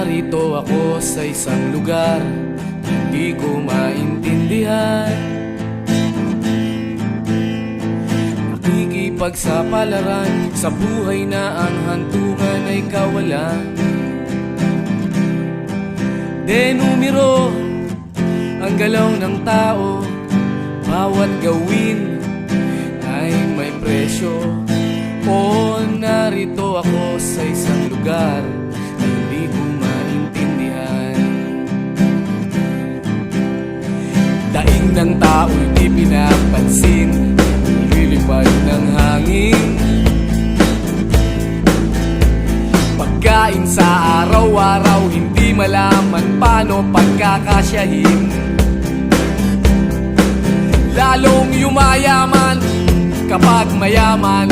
narito ako sa isang lugar hindi ko maintindihan. Nakikipagsapalaran sa buhay na ang hantungan ay kawalan. Denumero ang galaw ng tao, bawat gawin ay may presyo. O narito ako sa isang lugar na hindi ko maintindihan. Daing ng tao'y di pinapansin, lilipad ng hangin. Pagkain sa araw-araw, hindi malaman paano pagkakasyahin. Lalong yumayaman kapag mayaman